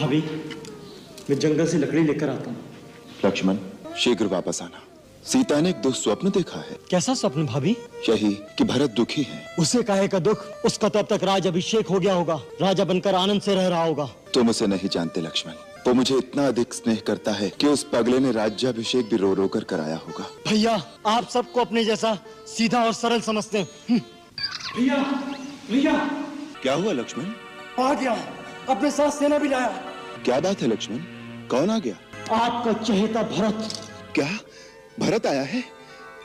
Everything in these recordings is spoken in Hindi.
भाभी, मैं जंगल से लकड़ी लेकर आता हूँ। लक्ष्मण, शीघ्र वापस आना। सीता ने एक दुःस्वप्न देखा है। कैसा स्वप्न भाभी? यही कि भरत दुखी है। उसे काहे का दुख? उसका तो अब तक राज अभिषेक हो गया होगा, राजा बनकर आनंद से रह रहा होगा। तुम उसे नहीं जानते लक्ष्मण। वो मुझे इतना अधिक स्नेह करता है कि उस पगले ने राज्याभिषेक भी रो रो कर कराया होगा। भैया, आप सबको अपने जैसा सीधा और सरल समझते हैं। भैया, भैया, क्या हुआ लक्ष्मण? आ गया, अपने साथ सेना भी लाया। क्या बात है लक्ष्मण? कौन आ गया? आपका चहेता भरत। क्या भरत आया है?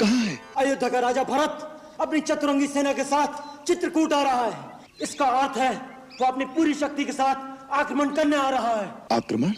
कहाँ है? अयोध्या का राजा भरत अपनी चतुरंगी सेना के साथ चित्रकूट आ रहा है। इसका अर्थ है वो अपनी पूरी शक्ति के साथ आक्रमण करने आ रहा है। आक्रमण?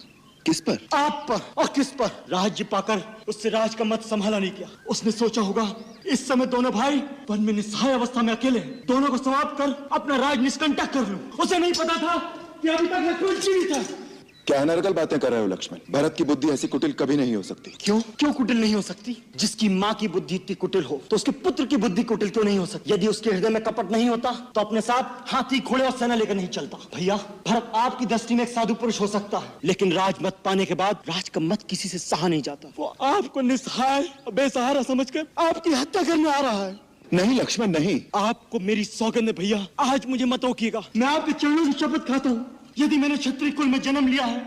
किस पर? आप पर। और किस पर? राज्य पाकर उससे राज का मत संभाला नहीं किया। उसने सोचा होगा इस समय दोनों भाई वन में निस्सहाय अवस्था में अकेले, दोनों को समाप्त कर अपना राज निष्कंटक कर लूं। उसे नहीं पता था कि अभी तक लक्ष्मण जीवित है। क्या अनर्गल बातें कर रहे हो लक्ष्मण? भरत की बुद्धि ऐसी कुटिल कभी नहीं हो सकती। क्यों? क्यों कुटिल नहीं हो सकती? जिसकी माँ की बुद्धि इतनी कुटिल हो तो उसके पुत्र की बुद्धि कुटिल क्यों नहीं हो सकती? यदि उसके हृदय में कपट नहीं होता तो अपने साथ हाथी, घोड़े और सेना लेकर नहीं चलता। भैया, भरत आपकी दृष्टि में एक साधु पुरुष हो सकता है, लेकिन राजमत पाने के बाद राज का मत किसी से सहा नहीं जाता। वो आपको निस्सहाय, बेसहारा समझकर आपकी हत्या करने आ रहा है। नहीं लक्ष्मण, नहीं। आपको मेरी सौगंध है भैया, आज मुझे मत रोकिएगा। मैं आपके चरणों की शपथ खाता हूँ, यदि मैंने क्षत्रिय कुल में जन्म लिया है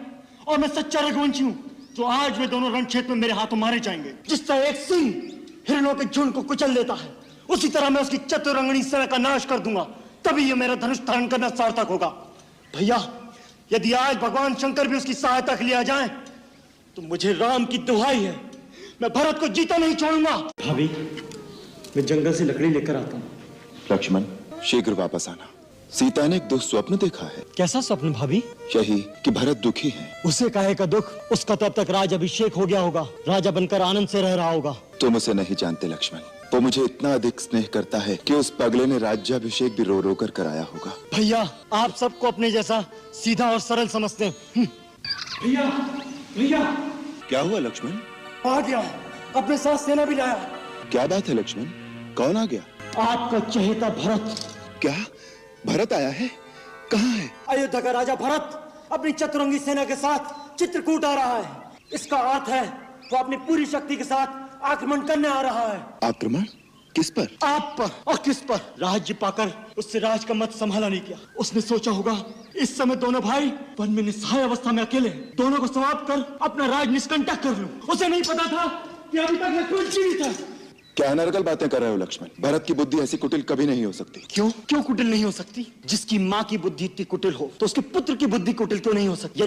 और मैं सच्चा रघुवंशी हूँ तो आज वे दोनों रण क्षेत्र में मेरे हाथों मारे जाएंगे। जिस तरह एक सिंह हिरणों के झुंड को कुचल देता है, उसी तरह मैं उसकी चतुरंगनी सेना का नाश कर दूंगा। तभी ये मेरा धनुष धारण करना सार्थक होगा। भैया, यदि आज भगवान शंकर भी उसकी सहायता के लिए आ जाए तो मुझे राम की दुहाई है, मैं भरत को जीता नहीं छोड़ूंगा। भाभी, मैं जंगल से लकड़ी लेकर आता हूँ। लक्ष्मण, शीघ्र वापस आना। सीता ने एक दुःस्वप्न देखा है। कैसा स्वप्न भाभी? यही कि भरत दुखी है। उसे काहे का दुख? उसका तो अब तक राज अभिषेक हो गया होगा, राजा बनकर आनंद से रह रहा होगा। तुम उसे नहीं जानते लक्ष्मण। वो मुझे इतना अधिक स्नेह करता है कि उस पगले ने राज्याभिषेक भी रो रो कर कराया होगा। भैया, आप सबको अपने जैसा सीधा और सरल समझते हैं। भैया, भैया, क्या हुआ लक्ष्मण? आ गया, अपने साथ सेना भी लाया। क्या बात है लक्ष्मण? कौन आ गया? आपका चहेता भरत। क्या भरत आया है? कहाँ है? अयोध्या का राजा भरत अपनी चतुरंगी सेना के साथ चित्रकूट आ रहा है। इसका अर्थ है वो अपनी पूरी शक्ति के साथ आक्रमण करने आ रहा है। आक्रमण? किस पर? आप पर। और किस पर? राज्य पाकर उससे राज का मत संभाला नहीं किया। उसने सोचा होगा इस समय दोनों भाई वन में निस्सहाय अवस्था में अकेले, दोनों को समाप्त कर अपना राज निष्कंटक कर लूं। उसे नहीं पता था कि अभी तक लक्ष्मण जीवित है। क्या अनर्गल बातें कर रहे हो लक्ष्मण? भरत की बुद्धि ऐसी कुटिल कभी नहीं हो सकती। क्यों? क्यों कुटिल नहीं हो सकती? जिसकी माँ की बुद्धि इतनी कुटिल हो तो उसके पुत्र की बुद्धि कुटिल क्यों नहीं हो सकती?